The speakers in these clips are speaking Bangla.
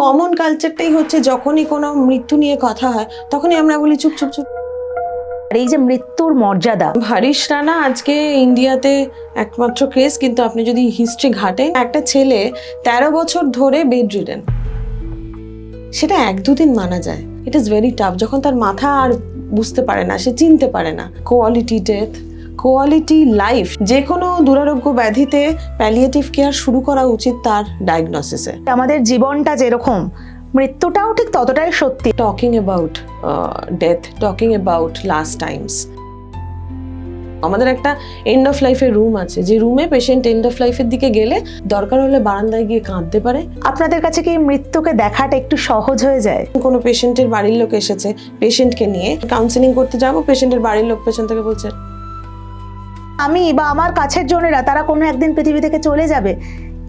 কমন কালচারটাই হচ্ছে যখনই কোনো মৃত্যু নিয়ে কথা হয় তখনই আমরা বলি চুপ চুপ চুপ। আর এই যে মৃত্যুর মর্যাদা, হরিশ রানা আজকে ইন্ডিয়াতে একমাত্র কেস, কিন্তু আপনি যদি হিস্ট্রি ঘাটেন, একটা ছেলে 13 বছর ধরে বেড রিডেন, সেটা 1-2 দিন মানা যায়। ইট ইজ ভেরি টাফ যখন তার মাথা আর বুঝতে পারে না, সে চিনতে পারে না। Quality death, quality life. যে কোনো দুরারোগ্য ব্যাধিতে প্যালিয়েটিভ কেয়ার শুরু করা উচিত তার ডায়াগনোসিসে। আমাদের জীবনটা যেরকম, মৃত্যুটাও ঠিক ততটাই সত্যি। Talking about death, talking about last Times. আমাদের একটা এন্ড অফ লাইফের রুম আছে, যে রুমে পেশেন্ট এন্ড অফ লাইফের দিকে গেলে দরকার হলে বারান্দায় গিয়ে কাঁদতে পারে। আপনাদের কাছে কি মৃত্যুকে দেখাটা একটু সহজ হয়ে যায়? কোনো পেশেন্টের বাড়ির লোক এসেছে, পেশেন্টকে নিয়ে কাউন্সিলিং করতে যাবো, পেশেন্টের বাড়ির লোক পেছন থেকে বলছে আমি বা আমার কাছের জনেরা তারা কোনো একদিন পৃথিবী থেকে চলে যাবে,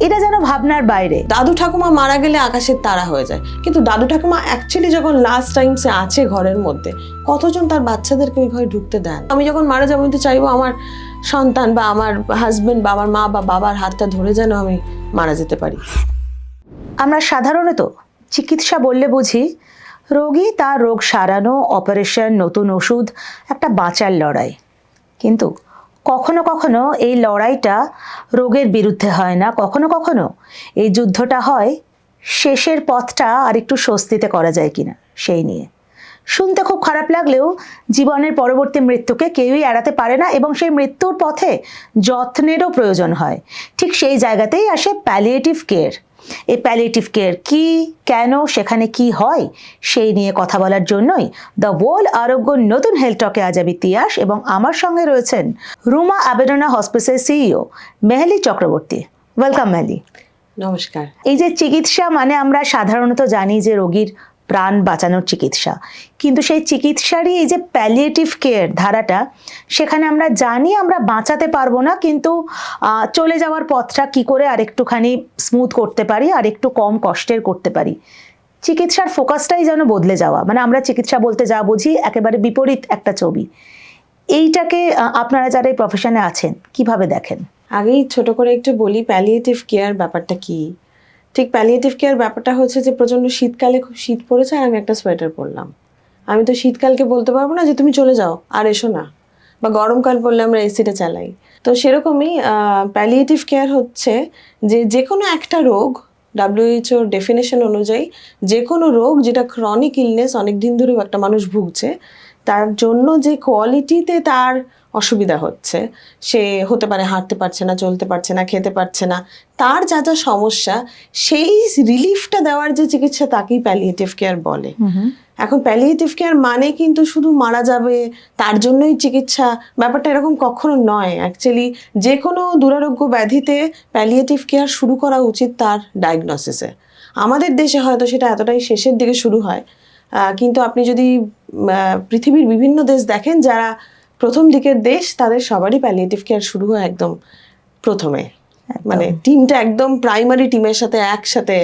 এটা যেন ভাবনার বাইরে। দাদু ঠাকুমা মারা গেলে আকাশের তারা হয়ে যায়, কিন্তু দাদু ঠাকুমা অ্যাকচুয়ালি যখন লাস্ট টাইমসে আছে ঘরের মধ্যে, কতজন তার বাচ্চাদেরকে ওই ঘরে ঢুকতে দেন? আমি যখন মারা যাবো, আমি তো চাইবো আমার সন্তান বা আমার হাজবেন্ড বা আমার মা বা বাবার হাতটা ধরে যেন আমি মারা যেতে পারি। আমরা সাধারণত চিকিৎসা বললে বুঝি রোগী তার রোগ সারানো, অপারেশন, নতুন ওষুধ, একটা বাঁচার লড়াই। কিন্তু কখনো কখনো এই লড়াইটা রোগের বিরুদ্ধে হয় না, কখনো কখনো এই যুদ্ধটা হয় শেষের পথটা আর একটু স্বস্তিতে করা যায় কিনা সেই নিয়ে। শুনতে খুব খারাপ লাগলেও জীবনের পরবর্তী মৃত্যুকে কেউই এড়াতে পারে না, এবং সেই মৃত্যুর পথে যত্নেরও প্রয়োজন হয়। ঠিক সেই জায়গাতেই আসে প্যালিয়েটিভ কেয়ার। এই প্যালিয়েটিভ কেয়ার কি, কেন, সেখানে কি হয়, সেই নিয়ে কথা বলার জন্যই দ্য ওয়ার্ল্ড আরোগ্য নতুন হেলথ টকে আজ আমি তিয়াস, এবং আমার সঙ্গে রয়েছেন রুমা আবেদনা হসপিসের সিইও মেহেলি চক্রবর্তী। ওয়েলকাম মেহেলি। নমস্কার। এই যে চিকিৎসা মানে আমরা সাধারণত জানি যে রোগীর প্রাণ বাঁচানোর চিকিৎসা, কিন্তু সেই চিকিৎসারই এই যে প্যালিয়েটিভ কেয়ার ধারাটা, সেখানে আমরা জানি আমরা বাঁচাতে পারবো না, কিন্তু চলে যাওয়ার পথটা কি করে আরেকটুখানি স্মুথ করতে পারি, আর একটু কম কষ্টের করতে পারি। চিকিৎসার ফোকাসটাই যেন বদলে যাওয়া, মানে আমরা চিকিৎসা বলতে যা বুঝি একেবারে বিপরীত একটা ছবি। এইটাকে আপনারা যারা এই প্রফেশনে আছেন কিভাবে দেখেন? আগেই ছোট করে একটু বলি প্যালিয়েটিভ কেয়ার ব্যাপারটা কি। ঠিক প্যালিয়েটিভ কেয়ার ব্যাপারটা হচ্ছে যে প্রচণ্ড শীতকালে খুব শীত পড়েছে আর আমি একটা সোয়েটার পরলাম, আমি তো শীতকালকে বলতে পারবো না যে তুমি চলে যাও আর এসো না, বা গরমকাল পড়লে আমরা এসিটা চালাই। তো সেরকমই প্যালিয়েটিভ কেয়ার হচ্ছে যে কোনো একটা রোগ, WHO ডেফিনেশন অনুযায়ী যে কোনো রোগ যেটা ক্রনিক ইলনেস, অনেক দিন ধরেও একটা মানুষ ভুগছে, তার জন্য যে কোয়ালিটিতে তার অসুবিধা হচ্ছে, সে হতে পারে হাঁটতে পারছে না, চলতে পারছে না, খেতে পারছে না, তার যা যা সমস্যা, সেই রিলিফটা দেওয়ার যে চিকিৎসা তাকেই প্যালিয়েটিভ কেয়ার বলে। এখন প্যালিয়েটিভ কেয়ার মানে কিন্তু শুধু মারা যাবে তার জন্যই চিকিৎসা, ব্যাপারটা এরকম কখনো নয়। অ্যাকচুয়ালি যে কোনো দুরারোগ্য ব্যাধিতে প্যালিয়েটিভ কেয়ার শুরু করা উচিত তার ডায়াগনোসিসে। আমাদের দেশে হয়তো সেটা এতটাই শেষের দিকে শুরু হয়, কিন্তু আপনি যদি পৃথিবীর বিভিন্ন দেশ দেখেন যারা প্রথম দিকের দেশ, তাদের সবারই প্যালিয়েটিভ কেয়ার শুরু হয় একদম প্রথমে, মানে টিমটা একদম প্রাইমারি টিমের সাথে একসাথে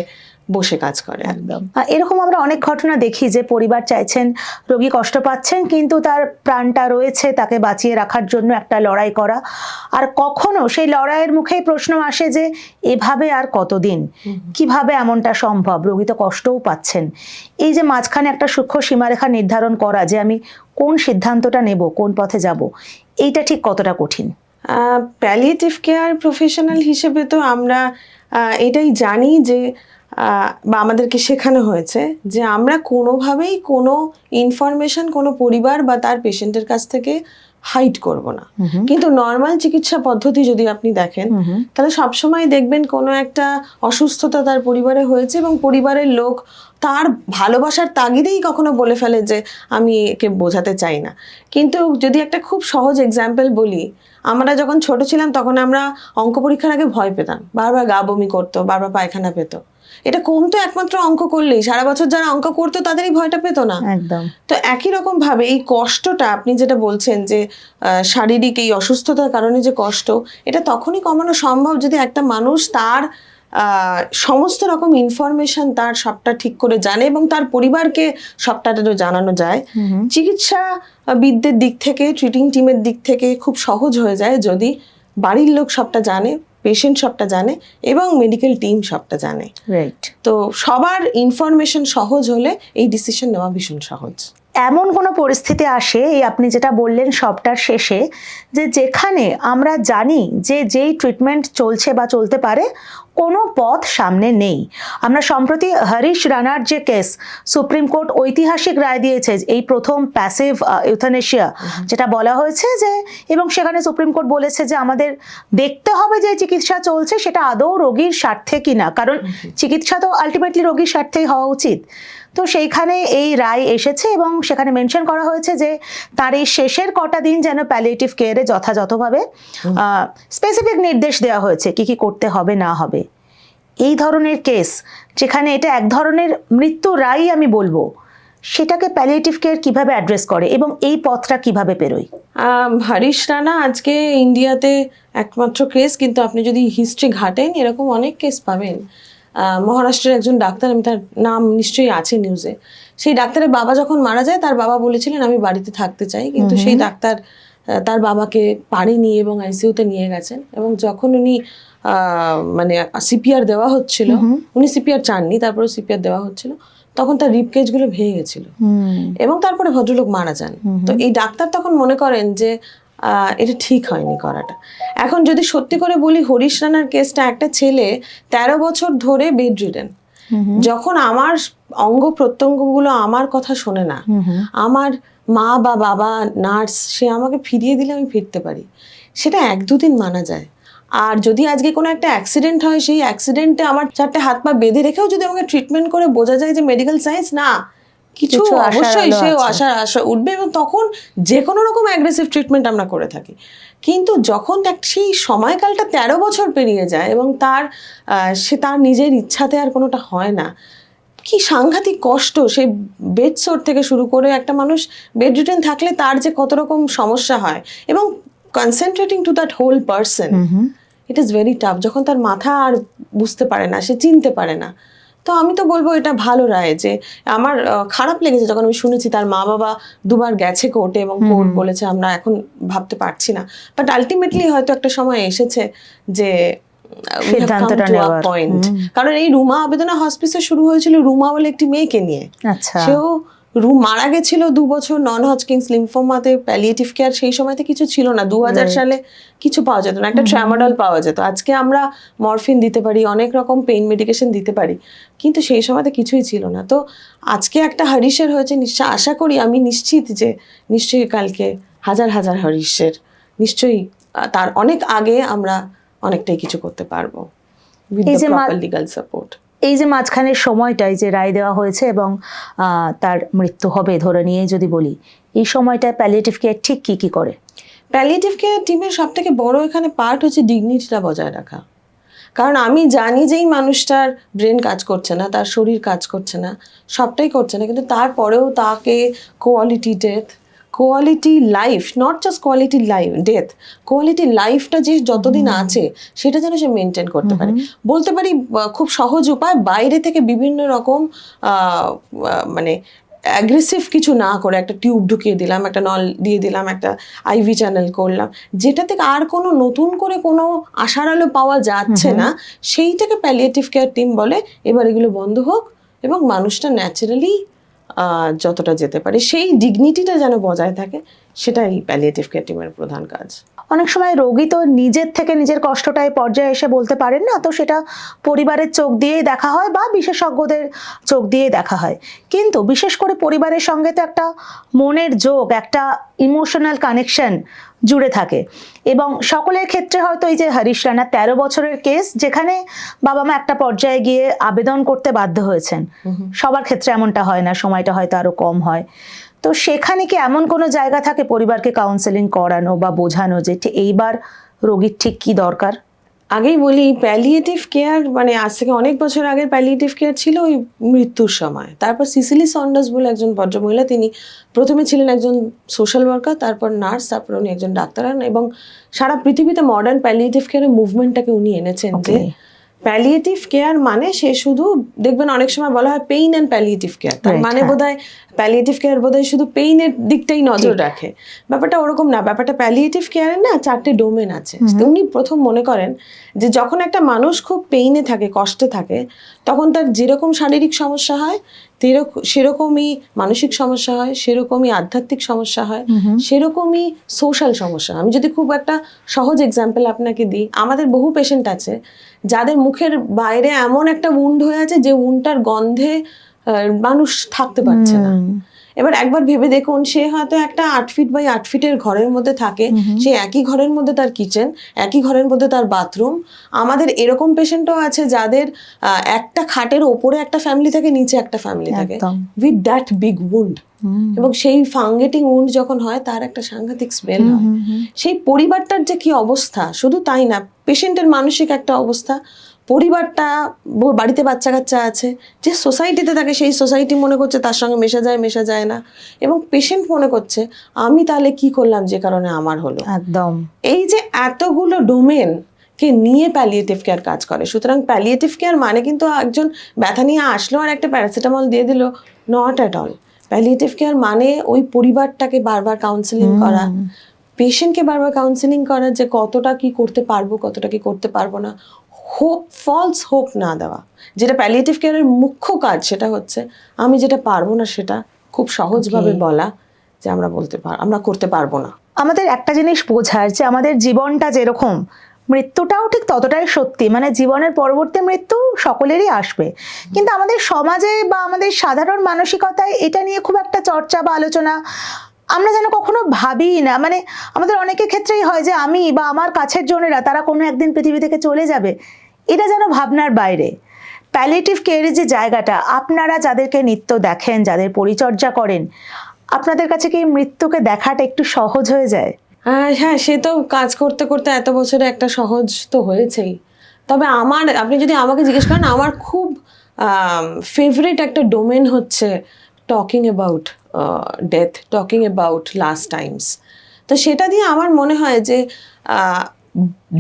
বসে কাজ করে। একদম এরকম আমরা অনেক ঘটনা দেখি যে পরিবার চাইছেন, রোগী কষ্ট পাচ্ছেন, কিন্তু তার প্রাণটা রয়েছে, তাকে বাঁচিয়ে রাখার জন্য একটা লড়াই করা। আর কখনো সেই লড়াইয়ের মুখেই প্রশ্ন আসে যে এভাবে আর কতদিন, কিভাবে এমনটা সম্ভব, রোগী তো কষ্টও পাচ্ছেন। এই যে মাঝখানে একটা সূক্ষ্ম সীমারেখা নির্ধারণ করা, যে আমি কোন সিদ্ধান্তটা নেব, কোন পথে যাব, এইটা ঠিক কতটা কঠিন? প্যালিয়েটিভ কেয়ার প্রফেশনাল হিসেবে তো আমরা এটাই জানি যে বা আমাদেরকে শেখানো হয়েছে যে আমরা কোনোভাবেই কোনো ইনফরমেশন কোনো পরিবার বা তার পেশেন্টের কাছ থেকে হাইড করব না। কিন্তু নর্মাল চিকিৎসা পদ্ধতি যদি আপনি দেখেন, তাহলে সবসময় দেখবেন কোনো একটা অসুস্থতা তার পরিবারে হয়েছে এবং পরিবারের লোক তার ভালোবাসার তাগিদেই কখনো বলে ফেলে যে আমি একে বোঝাতে চাই না। কিন্তু যদি একটা খুব সহজ এক্সাম্পল বলি, আমরা যখন ছোট ছিলাম তখন আমরা অঙ্ক পরীক্ষার আগে ভয় পেতাম, বারবার গা বমি করতো, বারবার পায়খানা পেতো। এটা কমতো একমাত্র অঙ্ক করলেই, সারা বছর যারা অঙ্ক করতো তাদের এই ভয়টা পেতো না। একদম। তো একই রকম ভাবে এই কষ্টটা আপনি যেটা বলছেন যে শারীরিক এই অসুস্থতার কারণে যে কষ্ট, এটা তখনই কমানো সম্ভব যদি একটা মানুষ তার সমস্ত রকম ইনফরমেশন তার সবটা ঠিক করে জানে এবং তার পরিবারকে সবটা জানানো যায়। চিকিৎসা বিদদের দিক থেকে, ট্রিটিং টিমের দিক থেকে খুব সহজ হয়ে যায় যদি বাড়ির লোক সবটা জানে, পেশেন্ট সবটা জানে এবং মেডিকেল টিম সবটা জানে। রাইট। তো সবার ইনফরমেশন সহজ হলে এই ডিসিশন নেওয়া ভীষণ সহজ। এমন কোনো পরিস্থিতি আসে, এই আপনি যেটা বললেন সবটার শেষে, যে যেখানে আমরা জানি যে যেই ট্রিটমেন্ট চলছে বা চলতে পারে কোনো পথ সামনে নেই। আমরা সম্প্রতি হরিশ রানার যে কেস, সুপ্রিম কোর্ট ঐতিহাসিক রায় দিয়েছে, এই প্রথম প্যাসিভ ইউথ্যানেশিয়া যেটা বলা হয়েছে যে, এবং সেখানে সুপ্রিম কোর্ট বলেছে যে আমাদের দেখতে হবে যে চিকিৎসা চলছে সেটা আদৌ রোগীর স্বার্থে কিনা, কারণ চিকিৎসা তো আলটিমেটলি রোগীর স্বার্থেই হওয়া উচিত। তো সেইখানে এই রায় এসেছে এবং সেখানে মেনশন করা হয়েছে যে তার এই শেষের কটা দিন যেন প্যালিয়েটিভ কেয়ারে যথাযথভাবে স্পেসিফিক নির্দেশ দেওয়া হয়েছে কি কি করতে হবে না হবে। এই ধরনের কেস যেখানে এটা এক ধরনের মৃত্যু রায় আমি বলবো, সেটাকে প্যালিয়েটিভ কেয়ার কিভাবে অ্যাড্রেস করে এবং এই পথটা কিভাবে পেরোয়? হরিশ রানা আজকে ইন্ডিয়াতে একমাত্র কেস, কিন্তু আপনি যদি হিস্ট্রি ঘাটেন এরকম অনেক কেস পাবেন। মহারাষ্ট্রের একজন ডাক্তার, আমি তার নাম নিশ্চয়ই আছে নিউজে, সেই ডাক্তারের বাবা যখন মারা যায় তার বাবা বলেছিলেন আমি বাড়িতে থাকতে চাই, কিন্তু সেই ডাক্তার তার বাবাকে পারেনি এবং আইসিইউতে নিয়ে গেছেন। এবং যখন উনি মানে সিপিআর দেওয়া হচ্ছিল, উনি সিপিআর চাননি, তারপরে সিপিআর দেওয়া হচ্ছিল, তখন তার রিপ কেজগুলো ভেঙে গেছিল এবং তারপরে ভদ্রলোক মারা যান। তো এই ডাক্তার তখন মনে করেন যে এটা ঠিক হয়নি করাটা। এখন যদি সত্যি করে বলি, হরিশ রানার কেসটা, একটা ছেলে 13 বছর ধরে বেড রিডেন, যখন আমার অঙ্গ প্রত্যঙ্গগুলো আমার কথা শোনে না, আমার মা বা বাবা নার্স সে আমাকে ফিরিয়ে দিলে আমি ফিরতে পারি, সেটা 1-2 দিন মানা যায়। আর যদি আজকে কোনো একটা অ্যাক্সিডেন্ট হয়, সেই অ্যাক্সিডেন্টে আমার 4টে হাত পা বেঁধে রেখেও যদি আমাকে ট্রিটমেন্ট করে বোঝা যায় যে মেডিকেল সায়েন্স না কিছু, অবশ্যই সে আশা উঠবে এবং তখন যে কোনো রকম অ্যাগ্রেসিভ ট্রিটমেন্ট আমরা করে থাকি। কিন্তু যখন সেই সময়কালটা 13 বছর পেরিয়ে যায় এবং সে তার নিজের ইচ্ছাতে আর কোনোটা হয় না, কি সাংঘাতিক কষ্ট। সেই বেড সোর থেকে শুরু করে একটা মানুষ বেড রিটেন থাকলে তার যে কত রকম সমস্যা হয়, এবং concentrating to that whole person, it is very tough. যখন তার মাথা আর বুঝতে পারে না, সে চিনতে পারে না। তো আমি তো বলবো এটা ভালো রায়। যে আমার খারাপ লেগেছে যখন আমি শুনেছি তার মা বাবা 2 বার গেছে কোর্টে এবং কোর্ট বলেছে আমরা এখন ভাবতে পারছি না, বাট আলটিমেটলি হয়তো একটা সময় এসেছে যে সিদ্ধান্তটা নেওয়ার পয়েন্ট। কারণ এই রুমা আবেদনা হসপিসে শুরু হয়েছিল রুমা বলে একটি মেয়েকে নিয়ে। আচ্ছা। সেও মারা গেছিল 2 বছর নন হজকিন্স লিম্ফোমাতে। প্যালিয়েটিভ কেয়ার সেই সময়তে কিছু ছিল না, 2000 সালে কিছু পাওয়া যেত না, একটা ট্রামাডল পাওয়া যেত। আজকে আমরা মরফিন দিতে পারি, অনেক রকম পেইন মেডিকেশন দিতে পারি, কিন্তু সেই সময়তে কিছুই ছিল না। তো আজকে একটা হরিশের হয়েছে, আশা করি, আমি নিশ্চিত যে নিশ্চয়ই কালকে হাজার হাজার হরিশের নিশ্চয়ই তার অনেক আগে আমরা অনেকটাই কিছু করতে পারবো with the proper legal support. এই যে মাঝখানের সময়টায় যে রায় দেওয়া হয়েছে এবং তার মৃত্যু হবে ধরে নিয়ে যদি বলি, এই সময়টায় প্যালিয়েটিভ কেয়ার ঠিক কি কি করে? প্যালিয়েটিভ কেয়ার টিমের সব থেকে বড় এখানে পার্ট হচ্ছে ডিগনিটিটা বজায় রাখা। কারণ আমি জানি যে এই মানুষটার ব্রেন কাজ করছে না, তার শরীর কাজ করছে না, সবটাই করছে না, কিন্তু তারপরেও তাকে quality death, quality life, not just quality life death, quality লাইফটা যে যতদিন আছে সেটা যেন সে মেনটেন করতে পারে। বলতে পারি খুব সহজ উপায়, বাইরে থেকে বিভিন্ন রকম মানে অ্যাগ্রেসিভ কিছু না করে একটা টিউব ঢুকিয়ে দিলাম, একটা নল দিয়ে দিলাম, একটা আইভি চ্যানেল করলাম, যেটা থেকে আর কোনো নতুন করে কোনো আশার আলো পাওয়া যাচ্ছে না, সেইটাকে প্যালিয়েটিভ কেয়ার টিম বলে। এবার এগুলো বন্ধ হোক এবং মানুষটা ন্যাচারালি যতটা যেতে পারে সেই ডিগনিটিটা যেন বজায় থাকে, সেটাই প্যালিয়েটিভ কেয়ার টিমের প্রধান কাজ। অনেক সময় রোগী তো নিজের থেকে নিজের কষ্টটা এই পর্যায়ে এসে বলতে পারেন না, তো সেটা পরিবারের চোখ দিয়েই দেখা হয় বা বিশেষজ্ঞদের চোখ দিয়েই দেখা হয়। কিন্তু বিশেষ করে পরিবারের সঙ্গে তো একটা মনের যোগ, একটা ইমোশনাল কানেকশন জুড়ে থাকে এবং সকলের ক্ষেত্রে হয়তো এই যে হরিশ রানা 13 বছরের কেস, যেখানে বাবা মা একটা পর্যায়ে গিয়ে আবেদন করতে বাধ্য হয়েছেন, সবার ক্ষেত্রে এমনটা হয় না, সময়টা হয়তো আরো কম হয়। তো সেখানে কি এমন কোনো জায়গা থাকে পরিবারকে কাউন্সেলিং করানো বা বোঝানো যে এইবার রোগীর ঠিক কি দরকার? আগেই বলি, প্যালিয়েটিভ কেয়ার মানে আজ থেকে অনেক বছর আগের প্যালিয়েটিভ কেয়ার ছিল ওই মৃত্যুর সময়। তারপর সিসিলি সন্ডার্স বলে একজন ভদ্রমহিলা, তিনি প্রথমে ছিলেন একজন সোশ্যাল ওয়ার্কার, তারপর নার্স, তারপর উনি একজন ডাক্তার হন এবং সারা পৃথিবীতে মডার্ন প্যালিয়েটিভ কেয়ারের মুভমেন্টটাকে উনি এনেছেন। যে প্যালিয়েটিভ কেয়ার মানে সে শুধু দেখবেন অনেক সময় বলা হয় পেইন অ্যান্ড প্যালিয়েটিভ কেয়ার, তার Right, মানে হ্যাঁ। বোধহয় প্যালিয়েটিভ কেয়ার বোধহয় শুধু পেইনের দিকটাই নজর রাখে। ব্যাপারটা ওরকম না, ব্যাপারটা প্যালিয়েটিভ কেয়ারের না 4টে ডোমেন আছে। তো উনি প্রথম মনে করেন যে যখন একটা মানুষ খুব পেইনে থাকে, কষ্টে থাকে, তখন তার যেরকম শারীরিক সমস্যা হয় সেরকমই মানসিক সমস্যা হয়, সেরকমই আধ্যাত্মিক সমস্যা হয়, সেরকমই সোশ্যাল সমস্যা। আমি যদি খুব একটা সহজ এক্সাম্পল আপনাকে দিই, আমাদের বহু পেশেন্ট আছে যাদের মুখের বাইরে এমন একটা উন্ড হয়ে আছে যে উন্ডটার গন্ধে মানুষ থাকতে পারছে না। এবার একবার ভেবে দেখুন, সে হয়তো একটা 8 ফিট বাই 8 ফিটের ঘরের মধ্যে থাকে, সে একই ঘরের মধ্যে তার কিচেন, একই ঘরের মধ্যে তার বাথরুম। আমাদের এরকম পেশেন্টও আছে যাদের একটা খাটের ওপরে একটা ফ্যামিলি থাকে, নিচে একটা ফ্যামিলি থাকে, একদম। With that big wound. এবং সেই ফাঙ্গেটিং উন্ড যখন হয় তার একটা সাংঘাতিক স্মেল হয়। সেই পরিবারটার যে কি অবস্থা, শুধু তাই না, পেশেন্টের মানসিক একটা অবস্থা, পরিবারটা, বাড়িতে বাচ্চা কাচ্চা আছে, যে সোসাইটিতে থাকে সেই সোসাইটি মনে করছে তার সঙ্গে মেশা যায় না, এবং পেশেন্ট মনে করছে আমি তাহলে কি করলাম যে কারণে আমার হলো। একদম। এই যে এতগুলো ডোমেন কে নিয়ে প্যালিয়েটিভ কেয়ার কাজ করে। সুতরাং প্যালিয়েটিভ কেয়ার মানে কিন্তু একজন ব্যথা নিয়ে আসলো আর একটা প্যারাসিটামল দিয়ে দিল, not at all. Palliative care মানে ওই পরিবারটাকে বারবার কাউন্সেলিং করা, পেশেন্টকে বারবার কাউন্সেলিং করা যে কতটা কি করতে পারবো, কতটা কি করতে পারবো না, ফলস হোপ না দেওয়া। যেটা প্যালিয়েটিভ কেয়ারের মুখ্য কাজ, সেটা হচ্ছে আমি যেটা পারবো না সেটা খুব সহজভাবে বলা, যে আমরা করতে পারবো না। আমাদের একটা জিনিস বোঝার, যে আমাদের জীবনটা যেরকম, মৃত্যুটাও ঠিক ততটাই সত্যি। মানে জীবনের পরবর্তী মৃত্যু সকলেরই আসবে, কিন্তু আমাদের সমাজে বা আমাদের সাধারণ মানসিকতায় এটা নিয়ে খুব একটা চর্চা বা আলোচনা আমরা যেন কখনো ভাবি না। মানে আমাদের অনেকের ক্ষেত্রেই হয় যে আমি বা আমার কাছের জনেরা তারা কোনো একদিন পৃথিবী থেকে চলে যাবে, এটা যেন ভাবনার বাইরে। প্যালিয়েটিভ কেয়ারের যে জায়গাটা, আপনারা যাদেরকে নিত্য দেখেন, যাদের পরিচর্যা করেন, আপনাদের কাছে কি মৃত্যুকে দেখাটা একটু সহজ হয়ে যায়? হ্যাঁ, সে তো কাজ করতে করতে এত বছরে একটা সহজ তো হয়েছেই। তবে আপনি যদি আমাকে জিজ্ঞেস করেন, আমার খুব ফেভারিট একটা ডোমেন হচ্ছে talking about death, talking about last Times. তো সেটা দিয়ে আমার মনে হয় যে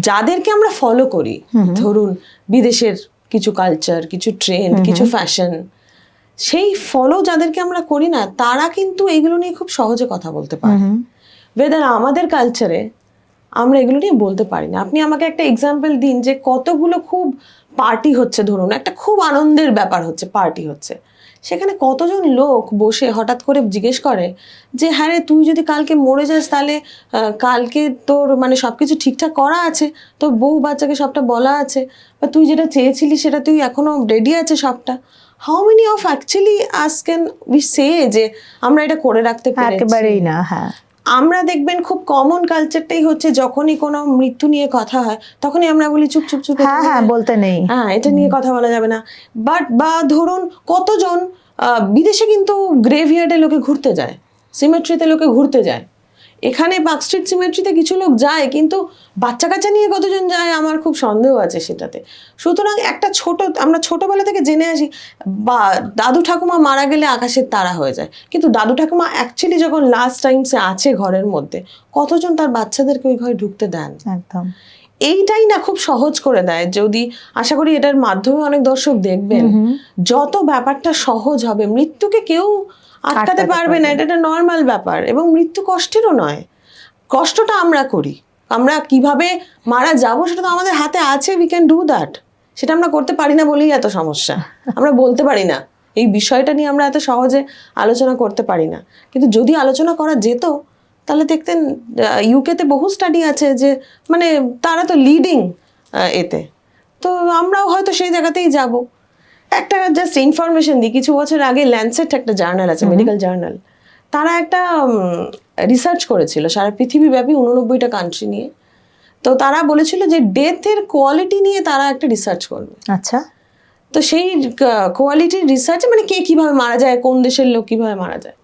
যাদেরকে আমরা ফলো করি, ধরুন বিদেশের কিছু কালচার, কিছু ট্রেন্ড, কিছু ফ্যাশন, সেই ফলো যাদেরকে আমরা করি না, তারা কিন্তু এগুলো নিয়ে খুব সহজে কথা বলতে পারে। বেদার আমাদের কালচারে আমরা এগুলো নিয়ে বলতে পারি না। আপনি আমাকে একটা এক্সাম্পল দিন যে কতগুলো খুব পার্টি হচ্ছে, ধরুন একটা খুব আনন্দের ব্যাপার হচ্ছে, পার্টি হচ্ছে, সেখানে কতজন লোক বসে হঠাৎ করে জিজ্ঞেস করে যে হ্যাঁ রে, তুই যদি কালকে মরে যাস তাহলে কালকে তোর মানে সবকিছু ঠিকঠাক করা আছে, তোর বউ বাচ্চাকে সবটা বলা আছে, বা তুই যেটা চেয়েছিলি সেটা তুই এখনো রেডি আছে সবটা। How many of actually us can we say যে আমরা এটা করে রাখতে পেরেছি? একেবারেই না। হ্যাঁ, আমরা দেখবেন খুব কমন কালচারটাই হচ্ছে যখনই কোনো মৃত্যু নিয়ে কথা হয় তখনই আমরা বলি চুপ চুপ চুপ, হ্যাঁ, হ্যাঁ, বলতে নেই, হ্যাঁ এটা নিয়ে কথা বলা যাবে না। বা ধরুন কতজন বিদেশে কিন্তু গ্রেভইয়ার্ডে লোকে ঘুরতে যায়, সিমেট্রিতে লোকে ঘুরতে যায়, এখানে পার্ক স্ট্রিট সিমেট্রিতে কিছু লোক যায়, কিন্তু বাচ্চা কাচ্চা নিয়ে কতজন যায় আমার খুব সন্দেহ আছে সেটাতে। সুতরাং আমরা ছোটবেলা থেকে জেনে আসি বা দাদু ঠাকুমা মারা গেলে আকাশের তারা হয়ে যায়, কিন্তু দাদু ঠাকুমা অ্যাকচুয়ালি যখন লাস্ট টাইমসে আছে ঘরের মধ্যে, কতজন তার বাচ্চাদেরকে ওই ঘরে ঢুকতে দেন? একদম। এইটাই না খুব সহজ করে দেয়। যদি আশা করি এটার মাধ্যমে অনেক দর্শক দেখবেন, যত ব্যাপারটা সহজ হবে, মৃত্যুকে কেউ আটকাতে পারবে না, এটা একটা নর্মাল ব্যাপার। এবং মৃত্যু কষ্টেরও নয়, কষ্টটা আমরা করি। আমরা কিভাবে মারা যাব সেটা তো আমাদের হাতে আছে, উই ক্যান ডু দ্যাট। সেটা আমরা করতে পারি না বলেই এত সমস্যা, আমরা বলতে পারি না এই বিষয়টা নিয়ে, আমরা এত সহজে আলোচনা করতে পারি না। কিন্তু যদি আলোচনা করা যেত তাহলে দেখতেন ইউকেতে বহু স্টাডি আছে যে মানে তারা তো লিডিং এতে, তো আমরাও হয়তো সেই জায়গাতেই যাব। একটা জাস্ট ইনফরমেশন দিই, কিছু বছর আগে ল্যান্সেট একটা জার্নাল আছে, মেডিকেল জার্নাল, তারা একটা রিসার্চ করেছিল সারা পৃথিবীব্যাপী 89টা কান্ট্রি নিয়ে। তো তারা বলেছিল যে ডেথের কোয়ালিটি নিয়ে তারা একটা রিসার্চ করবে। আচ্ছা। তো সেই কোয়ালিটির রিসার্চে মানে কে কিভাবে মারা যায়, কোন দেশের লোক কিভাবে মারা যায়।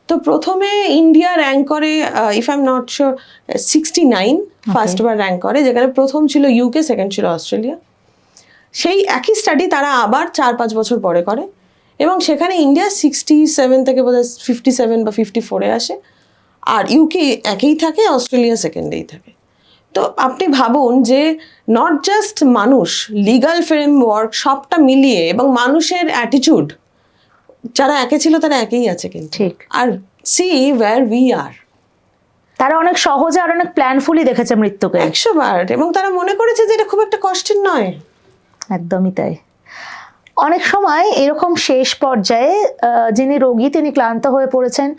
তো প্রথমে ইন্ডিয়া র্যাঙ্ক করে, if I am not sure 69 first bar rank করে, যেখানে প্রথম ছিল ইউকে, সেকেন্ড ছিল অস্ট্রেলিয়া। সেই একই স্টাডি তারা আবার 4-5 বছর পরে করে, এবং সেখানে ইন্ডিয়া 67 থেকে বোধহয় 57 বা 54-এ আসে, আর ইউকে একই থাকে, অস্ট্রেলিয়া সেকেন্ডেই থাকে। তো আপনি ভাবুন যে নট জাস্ট মানুষ, লিগাল ফ্রেমওয়ার্ক সবটা মিলিয়ে এবং মানুষের অ্যাটিটিউড, যারা একে ছিল তারা একেই আছে কিন্তু। ঠিক। আর সি ওয়্যার উই আর, তারা অনেক সহজে আর অনেক প্ল্যানফুলি দেখেছে মৃত্যুকে। 100 বার, এবং তারা মনে করেছে যে এটা খুব একটা কষ্টের নয়। একদমই তাই। অনেক সময় এরকম শেষ পর্যায়ে যিনি রোগী তিনি ক্লান্ত হয়ে পড়েছেন,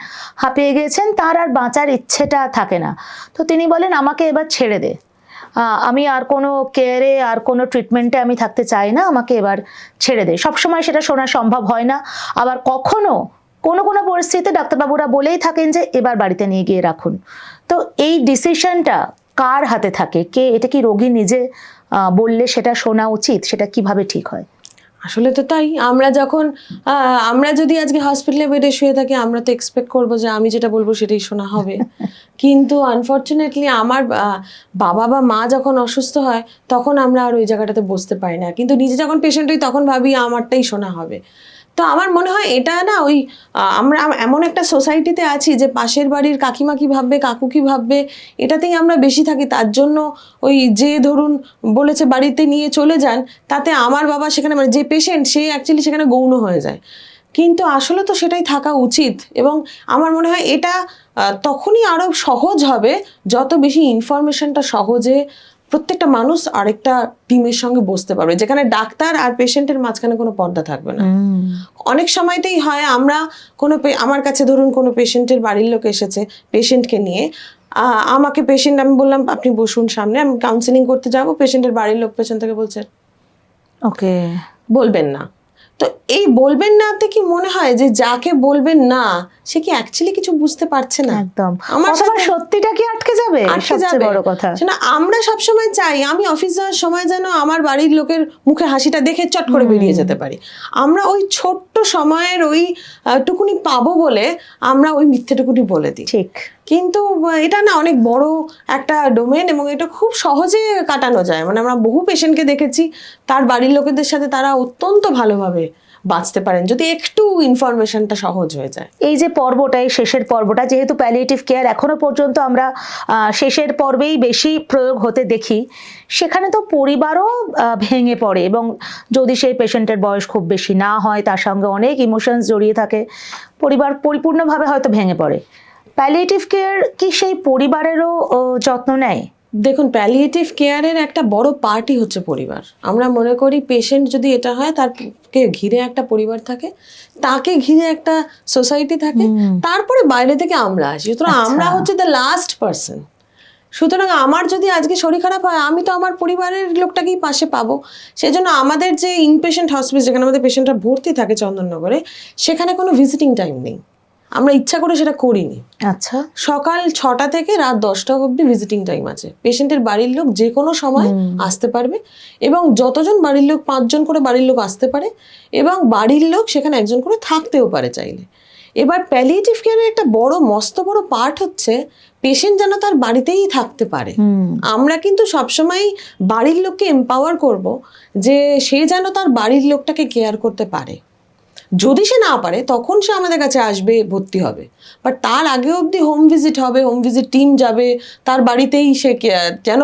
হাঁপিয়ে গিয়েছেন, তার আর বাঁচার ইচ্ছেটা থাকে না। তো তিনি বলেন আমাকে এবার ছেড়ে দে, আমি আর কোনো কেয়ারে আর কোনো ট্রিটমেন্টে আমি থাকতে চাই না, আমাকে এবার ছেড়ে দে। সবসময় সেটা শোনা সম্ভব হয় না, আবার কখনো কোনো কোনো পরিস্থিতিতে ডাক্তারবাবুরা বলেই থাকেন যে এবার বাড়িতে নিয়ে গিয়ে রাখুন। তো এই ডিসিশনটা কার হাতে থাকে? কে, এটা কি রোগী নিজে বললে সেটা শোনা উচিত? সেটা কিভাবে ঠিক হয়? আসলে তো তাই, আমরা যদি আজকে হসপিটালে বেডে শুয়ে থাকি, আমরা তো এক্সপেক্ট করবো যে আমি যেটা বলবো সেটাই শোনা হবে। কিন্তু আনফর্চুনেটলি আমার বাবা বা মা যখন অসুস্থ হয় তখন আমরা আর ওই জায়গাটাতে বসতে পারি না, কিন্তু নিজে যখন পেশেন্ট হই তখন ভাবি আমারটাই শোনা হবে। তো আমার মনে হয় এটা না ওই আমরা এমন একটা সোসাইটিতে আছি যে পাশের বাড়ির কাকিমা কি ভাববে, কাকু কি ভাববে, এটাতেই আমরা বেশি থাকি। তার জন্য ওই যে ধরুন বলেছে বাড়িতে নিয়ে চলে যান, তাতে আমার বাবা সেখানে, মানে যে পেশেন্ট সে অ্যাকচুয়ালি সেখানে গৌণ হয়ে যায়। কিন্তু আসলে তো সেটাই থাকা উচিত, এবং আমার মনে হয় এটা তখনই আরো সহজ হবে যত বেশি ইনফরমেশনটা সহজে প্রত্যেকটা মানুষ আরেকটা টিমের সঙ্গে বসতে পারবে, যেখানে ডাক্তার আর পেশেন্টের মাঝখানে কোনো পর্দা থাকবে না। অনেক সময়তেই হয় আমরা আমার কাছে ধরুন কোনো পেশেন্টের বাড়ির লোক এসেছে পেশেন্টকে নিয়ে, আমাকে পেশেন্ট, আমি বললাম আপনি বসুন সামনে, আমি কাউন্সিলিং করতে যাব, পেশেন্টের বাড়ির লোক পেছন থেকে বলছে ওকে, বলবেন না। তো এই বলবেন নাতে কি মনে হয় যে যাকে বলবেন না সে কি অ্যাকচুয়ালি কিছু বুঝতে পারছে না? একদম। আমার অথবা সত্যিটা কি আটকে যাবে? আটকে সবচেয়ে যাবে। বড় কথা। না, আমরা সবসময় চাই আমি অফিস যাওয়ার সময় যেন আমার বাড়ির লোকের মুখে হাসিটা দেখে চট করে বেরিয়ে যেতে পারি। আমরা ওই ছোট্ট সময়ের ওই টুকুনি পাবো বলে আমরা ওই মিথ্যেটুকুনি বলে দিই। ঠিক। কিন্তু এটা না অনেক বড় একটা ডোমেন, এবং এটা খুব সহজে কাটানো যায়। মানে আমরা বহু পেশেন্টকে দেখেছি তার বাড়ির লোকেদের সাথে তারা অত্যন্ত ভালোভাবে বাঁচতে পারেন যদি একটু ইনফরমেশনটা সহজ হয়ে যায়। এই যে পর্বটা, এই শেষের পর্বটা, যেহেতু প্যালিয়েটিভ কেয়ার এখনো পর্যন্ত আমরা শেষের পর্বেই বেশি প্রয়োগ হতে দেখি, সেখানে তো পরিবারও ভেঙে পড়ে, এবং যদি সেই পেশেন্টের বয়স খুব বেশি না হয়, তার সঙ্গে অনেক ইমোশনস জড়িয়ে থাকে, পরিবার পরিপূর্ণভাবে হয়তো ভেঙে পড়ে। প্যালিয়েটিভ কেয়ার কি সেই পরিবারেরও যত্ন নেয়? দেখুন, প্যালিয়েটিভ কেয়ারের একটা বড় পার্টই হচ্ছে পরিবার। আমরা মনে করি পেশেন্ট যদি এটা হয় তারকে ঘিরে একটা পরিবার থাকে, তাকে ঘিরে একটা সোসাইটি থাকে, তারপরে বাইরে থেকে আমরা আসি। সুতরাং আমরা হচ্ছে দ্য লাস্ট পার্সন। সুতরাং আমার যদি আজকে শরীর খারাপ হয়, আমি তো আমার পরিবারের লোকটাকেই পাশে পাবো। সেজন্য আমাদের যে ইনপেশেন্ট হসপিটাল, যেখানে আমাদের পেশেন্টরা ভর্তি থাকে চন্দননগরে, সেখানে কোনো ভিজিটিং টাইম নেই। আমরা ইচ্ছা করে সেটা করিনি। আচ্ছা। সকাল 6টা থেকে রাত 10টা অবধি ভিজিটিং টাইম আছে। পেশেন্টের বাড়ির লোক যে কোনো সময় আসতে পারবে, এবং যতজন বাড়ির লোক, 5 জন করে বাড়ির লোক আসতে পারে, এবং বাড়ির লোক সেখানে একজন করে থাকতেও পারে চাইলে। এবার প্যালিয়েটিভ কেয়ারের একটা মস্ত বড় পার্ট হচ্ছে পেশেন্ট যেন তার বাড়িতেই থাকতে পারে। আমরা কিন্তু সবসময় বাড়ির লোককে এম্পাওয়ার করব যে সে যেন তার বাড়ির লোকটাকে কেয়ার করতে পারে। যদি সে না পারে তখন সে আমাদের কাছে আসবে, ভর্তি হবে, বাট তার আগে অবধি হোম ভিজিট হবে, হোম ভিজিট টিম যাবে তার বাড়িতেই, সে যেন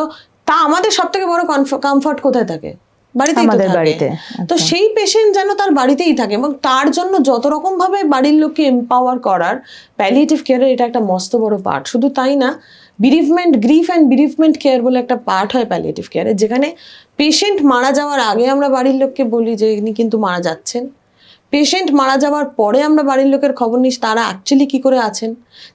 তা আমাদের সব থেকে বড় কমফর্ট কোথায় থাকে? বাড়িতেই তো থাকে। তো সেই পেশেন্ট যেন তার বাড়িতেই থাকে, এবং তার জন্য যত রকম ভাবে বাড়ির লোককে এম্পাওয়ার করার প্যালিয়েটিভ কেয়ারের এটা একটা মস্ত বড় পার্ট। শুধু তাই না, গ্রিফ অ্যান্ড বিরিফমেন্ট কেয়ার বলে একটা পার্ট হয় প্যালিয়েটিভ কেয়ারে, যেখানে পেশেন্ট মারা যাওয়ার আগে আমরা বাড়ির লোককে বলি যে ইনি কিন্তু মারা যাচ্ছেন। পেশেন্ট মারা যাওয়ার পরে আমরা বাড়ির লোকের খবর নিই তারা অ্যাকচুয়ালি কি করে আছেন,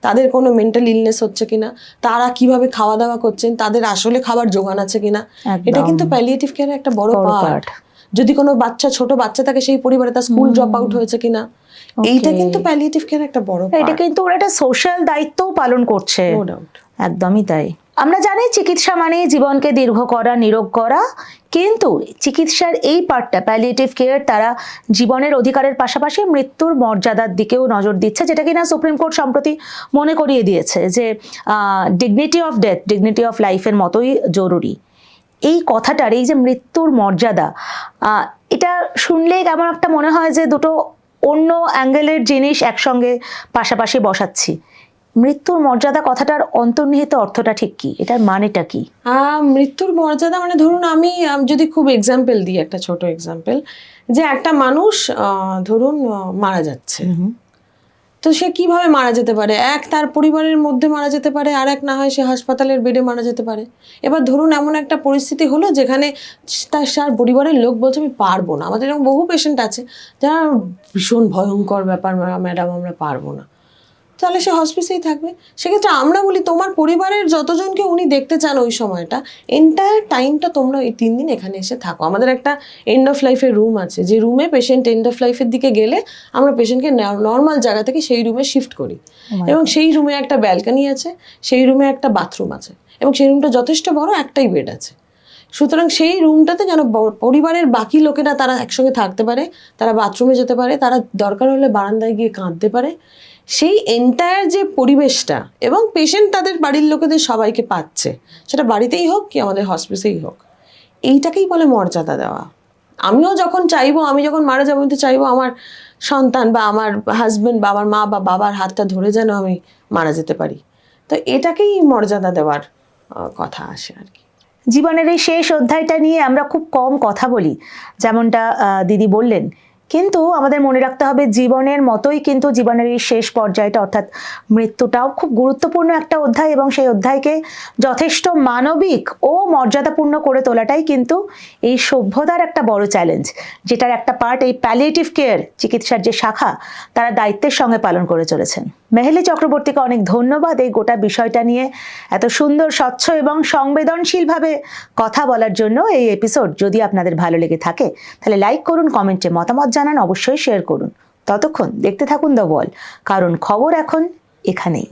তাদের কোনো মেন্টাল ইলনেস হচ্ছে কিনা, তারা কিভাবে খাওয়া দাওয়া করছেন, তাদের আসলে খাবার জোগান আছে কিনা। এটা কিন্তু প্যালিয়েটিভ কেয়ারের একটা বড় পার্ট। যদি কোনো ছোট বাচ্চা থাকে সেই পরিবারে তার স্কুল ড্রপ আউট হয়েছে কিনা, এইটা কিন্তু প্যালিয়েটিভ কেয়ার একটা বড় পার্ট। এটা কিন্তু ওরা একটা সোশ্যাল দায়িত্বও পালন করছে। No doubt. একদমই তাই। আমরা জানি চিকিৎসা মানে জীবনকে দীর্ঘ করা, নিরোগ করা, কিন্তু চিকিৎসার এই পার্টটা প্যালিয়েটিভ কেয়ার তারা জীবনের অধিকারের পাশাপাশি মৃত্যুর মর্যাদার দিকেও নজর দিচ্ছে, যেটা কিনা সুপ্রিম কোর্ট সম্প্রতি মনে করিয়ে দিয়েছে যে dignity of death, dignity of লাইফের মতোই জরুরি। এই কথাটার, এই যে মৃত্যুর মর্যাদা, এটা শুনলেই কেমন একটা মনে হয় যে দুটো অন্য অ্যাঙ্গেলের জিনিস একসঙ্গে পাশাপাশি বসাচ্ছি। মৃত্যুর মর্যাদা কথাটার অন্তর্নিহিত অর্থটা ঠিক কি, এটার মানেটা কি? মৃত্যুর মর্যাদা মানে ধরুন আমি যদি খুব এক্সাম্পল দিই, একটা ছোট এক্সাম্পল, যে একটা মানুষ ধরুন মারা যাচ্ছে, তো সে কিভাবে মারা যেতে পারে? এক, তার পরিবারের মধ্যে মারা যেতে পারে, আর এক না হয় সে হাসপাতালের বেডে মারা যেতে পারে। এবার ধরুন এমন একটা পরিস্থিতি হলো যেখানে তার পরিবারের লোক বলছে আমি পারবো না। আমাদের এরকম বহু পেশেন্ট আছে যারা ভীষণ ভয়ঙ্কর ব্যাপার, ম্যাডাম আমরা পারবো না, তাহলে সে হসপিসেই থাকবে। সেক্ষেত্রে আমরা বলি তোমার পরিবারের যতজনকে উনি দেখতে চান ওই সময়টা, এন্টায়ার টাইমটা তোমরা এই 3 দিন এখানে এসে থাকো। আমাদের একটা এন্ড অফ লাইফের রুম আছে, যে রুমে পেশেন্ট এন্ড অফ লাইফের দিকে গেলে আমরা পেশেন্টকে নর্মাল জায়গা থেকে সেই রুমে শিফট করি, এবং সেই রুমে একটা ব্যালকনি আছে, সেই রুমে একটা বাথরুম আছে, এবং সেই রুমটা যথেষ্ট বড়, একটাই বেড আছে। সুতরাং সেই রুমটাতে যেন পরিবারের বাকি লোকেরা তারা একসঙ্গে থাকতে পারে, তারা বাথরুমে যেতে পারে, তারা দরকার হলে বারান্দায় গিয়ে কাঁদতে পারে, সেই এন্টায়ার যে পরিবেশটা, এবং পেশেন্ট তাদের বাড়ির লোকেদের সবাইকে পাচ্ছে, সেটা বাড়িতেই হোক কি আমাদের হসপিসেই হোক, এইটাকেই বলে মর্যাদা দেওয়া। আমিও যখন চাইবো, আমি যখন মারা যাবো, আমি তো চাইবো আমার সন্তান বা আমার হাজবেন্ড বা আমার মা বা বাবার হাতটা ধরে যেন আমি মারা যেতে পারি। তো এটাকেই মর্যাদা দেওয়ার কথা আসে আর কি। জীবনের এই শেষ অধ্যায়টা নিয়ে আমরা খুব কম কথা বলি, যেমনটা দিদি বললেন, কিন্তু আমাদের মনে রাখতে হবে জীবনের মতোই কিন্তু জীবনের এই শেষ পর্যায়টা অর্থাৎ মৃত্যুটাও খুব গুরুত্বপূর্ণ একটা অধ্যায়, এবং সেই অধ্যায়কে যথেষ্ট মানবিক ও মর্যাদাপূর্ণ করে তোলাটাই কিন্তু এই সভ্যতার একটা বড় চ্যালেঞ্জ, যেটার একটা পার্ট এই প্যালিয়েটিভ কেয়ার চিকিৎসার যে শাখা তারা দায়িত্বের সঙ্গে পালন করে চলেছেন। মেহেলি চক্রবর্তীকে অনেক ধন্যবাদ এই গোটা বিষয়টা নিয়ে এত সুন্দর, স্বচ্ছ এবং সংবেদনশীলভাবে কথা বলার জন্য। এই এপিসোড যদি আপনাদের ভালো লেগে থাকে তাহলে লাইক করুন, কমেন্টে মতামত জানান, অবশ্যই শেয়ার করুন। ততক্ষণ দেখতে থাকুন দ্য ওয়াল, কারণ খবর এখন এখানেই।